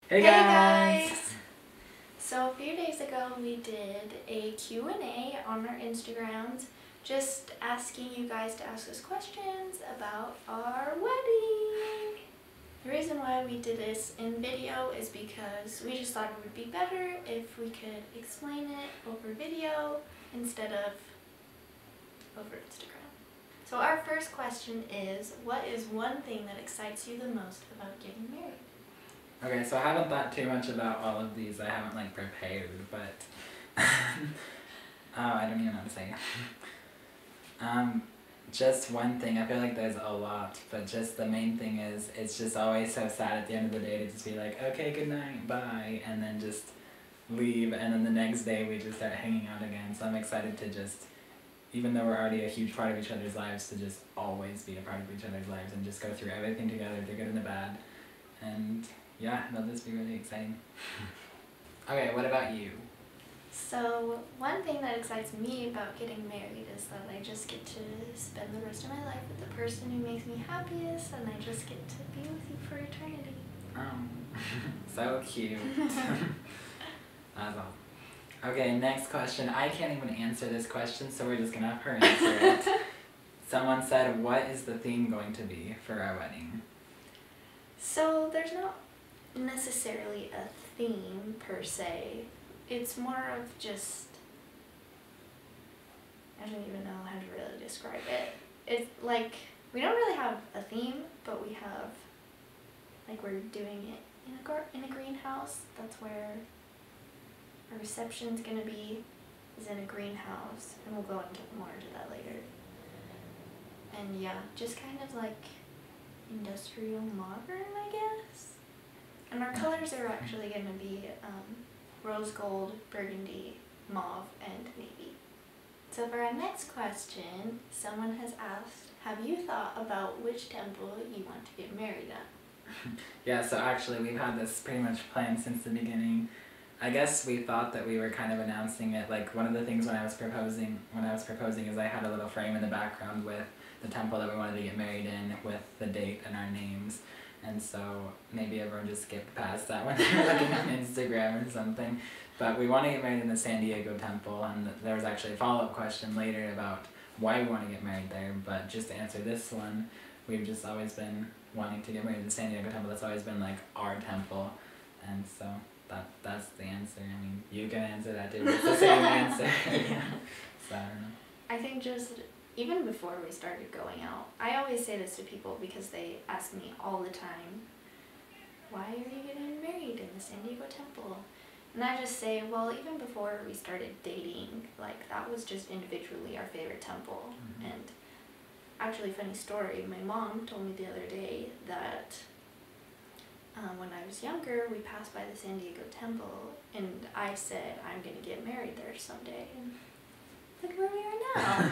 Hey guys! So a few days ago we did a Q&A on our Instagrams, just asking you guys to ask us questions about our wedding. The reason why we did this in video is because we just thought it would be better if we could explain it over video instead of over Instagram. So our first question is, what is one thing that excites you the most about getting married? Okay, so I haven't thought too much about all of these. I haven't prepared, but I don't even know what to say. Just one thing. I feel like there's a lot, but just the main thing is it's just always so sad at the end of the day to just be like, okay, good night, bye, and then just leave, and then the next day we just start hanging out again. So I'm excited to just, even though we're already a huge part of each other's lives, to just always be a part of each other's lives and just go through everything together, the good and the bad, and yeah, that'll just be really exciting. Okay, what about you? So one thing that excites me about getting married is that I just get to spend the rest of my life with the person who makes me happiest, and I just get to be with you for eternity. So cute. That's all. Okay, next question. I can't even answer this question, so we're just gonna have her answer it. Someone said, what is the theme going to be for our wedding? So there's not necessarily a theme per se. It's more of just, I don't even know how to really describe it. It's like, we don't really have a theme, but we have, like, we're doing it in a greenhouse. That's where our reception's gonna be, is in a greenhouse, and we'll go into more into that later. And yeah, just kind of like industrial modern, I guess. And our colors are actually going to be rose gold, burgundy, mauve, and navy. So for our next question, someone has asked, have you thought about which temple you want to get married at? Yeah, so actually we've had this pretty much planned since the beginning. I guess we thought that we were kind of announcing it, like one of the things when I was proposing is I had a little frame in the background with the temple that we wanted to get married in with the date and our names. And so maybe everyone just skipped past that when they were looking on Instagram or something. But we want to get married in the San Diego temple, and there was actually a follow-up question later about why we want to get married there. But just to answer this one, we've just always been wanting to get married in the San Diego temple. That's always been like our temple, and so that's the answer. I mean, you can answer that too. It's the same answer. So I don't know. I think just even before we started going out, I always say this to people because they ask me all the time, why are you getting married in the San Diego temple? And I just say, well, even before we started dating, like, that was just individually our favorite temple. Mm-hmm. And actually, funny story, my mom told me the other day that when I was younger, we passed by the San Diego temple, and I said, I'm going to get married there someday. And look where we are now.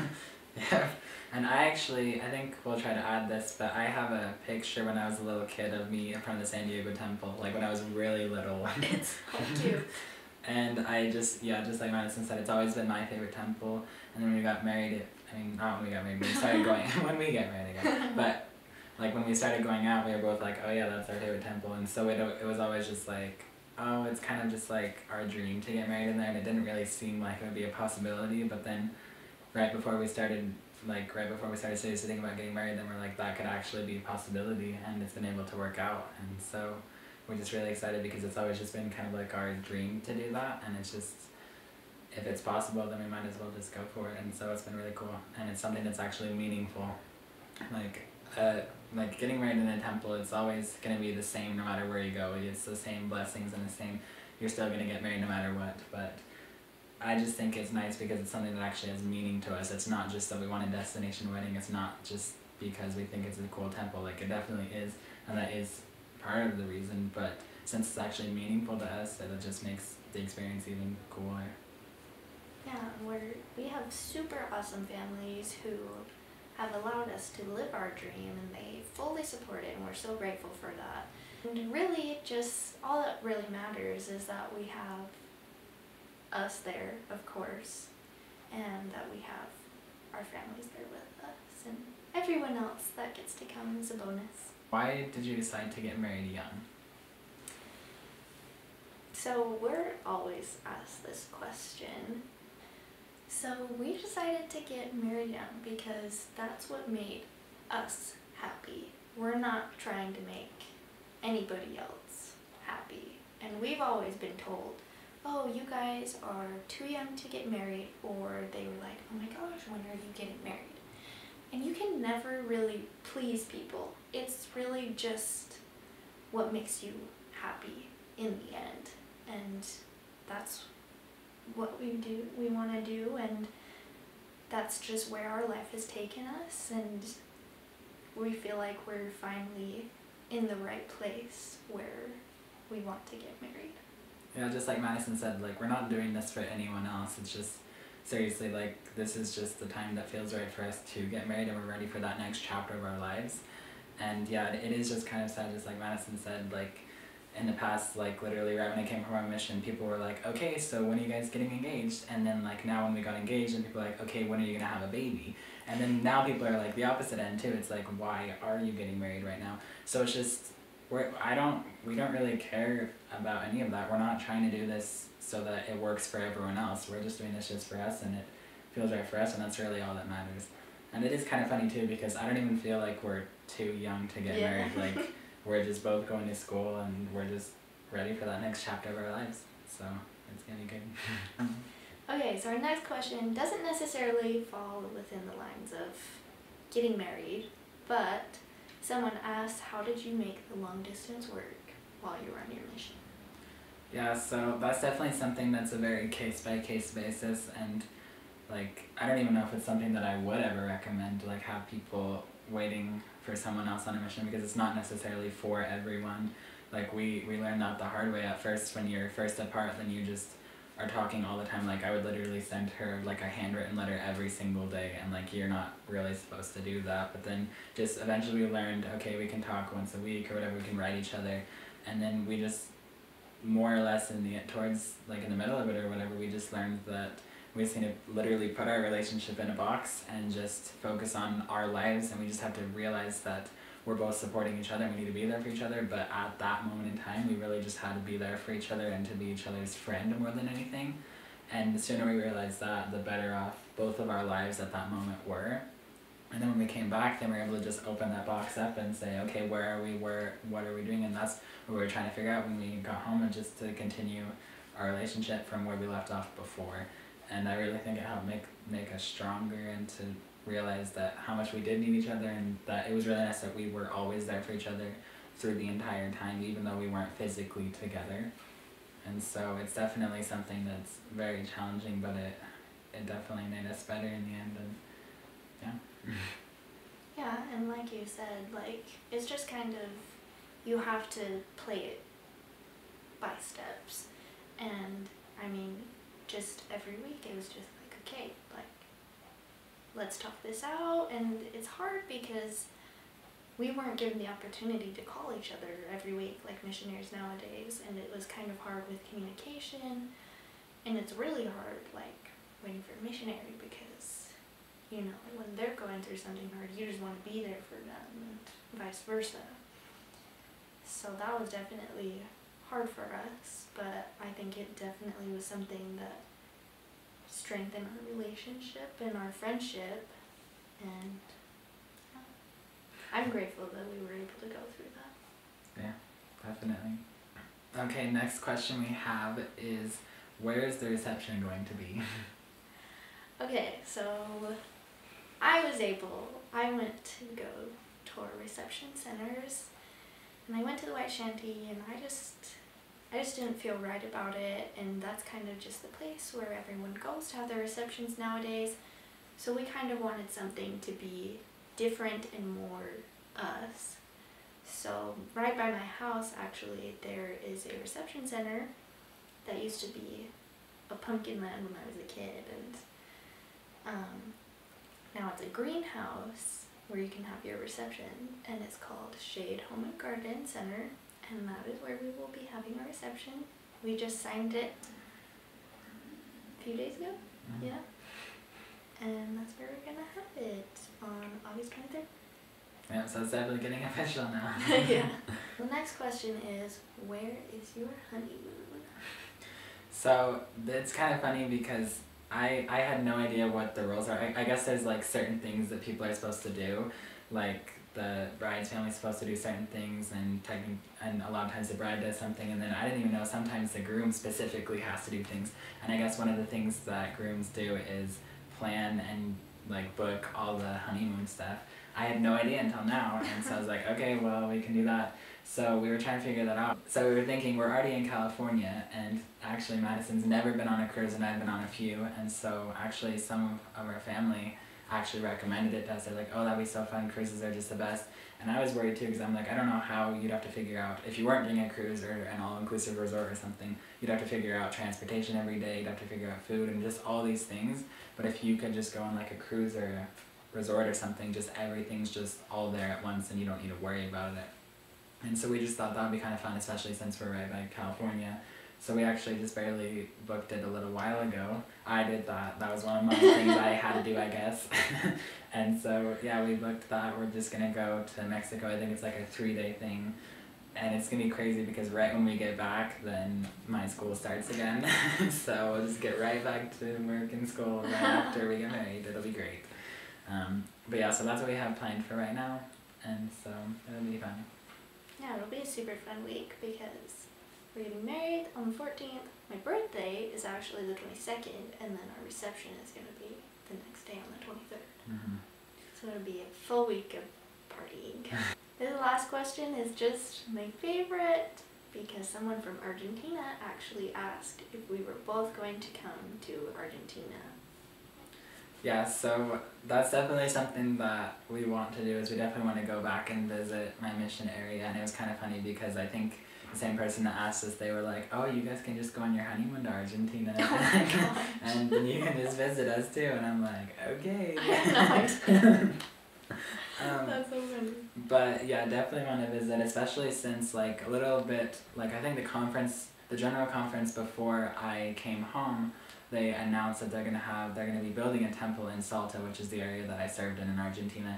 Yeah, and I think we'll try to add this, but I have a picture when I was a little kid of me from the San Diego temple, like when I was really little. It's so cute. And I just like Madison said, it's always been my favorite temple. And then when we got married, not when we got married, when we started going, when we get married again, but like when we started going out, we were both like, oh yeah, that's our favorite temple. And so it was always just like, oh, it's kind of just like our dream to get married in there, and it didn't really seem like it would be a possibility, but then right before we started seriously thinking about getting married, then we're like, that could actually be a possibility, and it's been able to work out. And so we're just really excited because it's always just been kind of like our dream to do that, and it's just, if it's possible, then we might as well just go for it. And so it's been really cool, and it's something that's actually meaningful. Like getting married in a temple, it's always going to be the same no matter where you go. It's the same blessings and the same, you're still going to get married no matter what. But I just think it's nice because it's something that actually has meaning to us. It's not just that we want a destination wedding. It's not just because we think it's a cool temple. Like, it definitely is, and that is part of the reason. But since it's actually meaningful to us, it just makes the experience even cooler. Yeah, we have super awesome families who have allowed us to live our dream, and they fully support it, and we're so grateful for that. And really, just all that really matters is that we have us there, of course, and that we have our families there with us, and everyone else that gets to come is a bonus. Why did you decide to get married young? So we're always asked this question. So we decided to get married young because that's what made us happy. We're not trying to make anybody else happy. And we've always been told, oh, you guys are too young to get married, or they were like, oh my gosh, when are you getting married? And you can never really please people. It's really just what makes you happy in the end. And that's what we want to do, and that's just where our life has taken us, and we feel like we're finally in the right place where we want to get married. Yeah, just like Madison said, like, we're not doing this for anyone else. It's just, seriously, like, this is just the time that feels right for us to get married, and we're ready for that next chapter of our lives. And yeah, it is just kind of sad, just like Madison said, like, in the past, like, literally right when I came from our mission, people were like, okay, so when are you guys getting engaged? And then, like, now when we got engaged, and people are like, okay, when are you gonna have a baby? And then now people are like the opposite end too. It's like, why are you getting married right now? So it's just, we don't really care about any of that. We're not trying to do this so that it works for everyone else. We're just doing this just for us, and it feels right for us, and that's really all that matters. And it is kind of funny too, because I don't even feel like we're too young to get married. Like, we're just both going to school, and we're just ready for that next chapter of our lives. So it's gonna be good. Okay, so our next question doesn't necessarily fall within the lines of getting married, but someone asked, how did you make the long distance work while you were on your mission? Yeah, so that's definitely something that's a very case-by-case basis, and like, I don't even know if it's something that I would ever recommend, like, have people waiting for someone else on a mission, because it's not necessarily for everyone. Like, we learned that the hard way at first. When you're first apart, then you just are talking all the time. Like, I would literally send her like a handwritten letter every single day, and like, you're not really supposed to do that. But then just eventually we learned, okay, we can talk once a week or whatever, we can write each other. And then we just more or less towards like in the middle of it or whatever, we just learned that we just need to literally put our relationship in a box and just focus on our lives, and we just have to realize that we're both supporting each other and we need to be there for each other. But at that moment in time, we really just had to be there for each other and to be each other's friend more than anything. And the sooner we realized that, the better off both of our lives at that moment were. And then when we came back, then we were able to just open that box up and say, okay, where are we, what are we doing? And that's what we were trying to figure out when we got home, and just to continue our relationship from where we left off before. And I really think it helped make us stronger, and to realize that how much we did need each other, and that it was really nice that we were always there for each other through the entire time, even though we weren't physically together. And so it's definitely something that's very challenging, but it definitely made us better in the end, and yeah. Yeah, and like you said, like, it's just kind of, you have to play it by steps. And I mean, just every week it was just like, okay, like, let's talk this out. And it's hard because we weren't given the opportunity to call each other every week like missionaries nowadays, and it was kind of hard with communication. And it's really hard, like, waiting for a missionary, because, you know, when they're going through something hard, you just want to be there for them, and vice versa. So that was definitely hard for us, but I think it definitely was something that strengthened our relationship and our friendship, and I'm grateful that we were able to go through that. Yeah, definitely. Okay, next question we have is, where is the reception going to be? Okay, so I went to go to our reception centers, and I went to the White Shanty, and I just didn't feel right about it, and that's kind of just the place where everyone goes to have their receptions nowadays. So we kind of wanted something to be different and more us. So right by my house, actually, there is a reception center that used to be a pumpkin land when I was a kid, and now it's a greenhouse where you can have your reception, and it's called Shade Home and Garden Center, and that is where we will be having our reception. We just signed it a few days ago, yeah, and that's where we're gonna have it on August 23rd. Yeah, so it's definitely getting official now. Yeah. The next question is, where is your honeymoon? So it's kind of funny because I had no idea what the rules are. I guess there's like certain things that people are supposed to do, like the bride's family's supposed to do certain things, and a lot of times the bride does something, and then I didn't even know sometimes the groom specifically has to do things. And I guess one of the things that grooms do is plan and like book all the honeymoon stuff. I had no idea until now, and so I was like, okay, well, we can do that. So we were trying to figure that out. So we were thinking, we're already in California, and actually Madison's never been on a cruise, and I've been on a few, and so actually some of our family actually recommended it to us. They're like, oh, that'd be so fun, cruises are just the best. And I was worried too, because I'm like, I don't know how you'd have to figure out, if you weren't doing a cruise or an all-inclusive resort or something, you'd have to figure out transportation every day, you'd have to figure out food and just all these things. But if you could just go on like a cruise or a resort or something, just everything's just all there at once and you don't need to worry about it. And so we just thought that would be kind of fun, especially since we're right by California. So we actually just barely booked it a little while ago. I did that. That was one of my things I had to do, I guess. And so, yeah, we booked that. We're just going to go to Mexico. I think it's like a 3-day thing. And it's going to be crazy because right when we get back, then my school starts again. So we'll just get right back to work and school right after we get married. It'll be great. But yeah, so that's what we have planned for right now. And so it'll be fun. Yeah, it'll be a super fun week because we're getting married on the 14th. My birthday is actually the 22nd, and then our reception is going to be the next day on the 23rd. Mm-hmm. So it'll be a full week of partying. This last question is just my favorite because someone from Argentina actually asked if we were both going to come to Argentina. Yeah, so that's definitely something that we want to do, is we definitely want to go back and visit my mission area. And it was kind of funny because I think the same person that asked us, they were like, oh, you guys can just go on your honeymoon to Argentina. Oh my gosh. And then you can just visit us too. And I'm like, okay. I had no idea. That's so funny. But yeah, definitely want to visit, especially since like a little bit, like I think the general conference before I came home, they announced that they're gonna be building a temple in Salta, which is the area that I served in Argentina.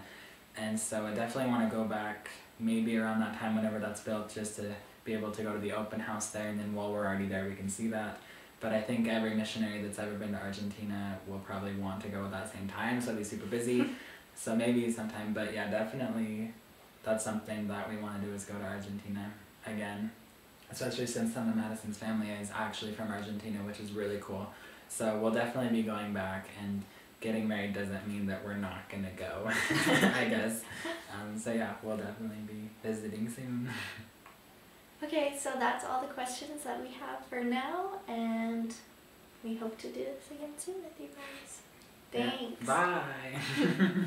And so I definitely want to go back maybe around that time whenever that's built, just to be able to go to the open house there, and then while we're already there we can see that. But I think every missionary that's ever been to Argentina will probably want to go at that same time, so it'll be super busy. So maybe sometime, but yeah, definitely that's something that we want to do, is go to Argentina again. Especially since some of Madison's family is actually from Argentina, which is really cool. So we'll definitely be going back, and getting married doesn't mean that we're not gonna go, I guess. So yeah, we'll definitely be visiting soon. Okay, so that's all the questions that we have for now, and we hope to do this again soon with you guys. Thanks. Yeah. Bye.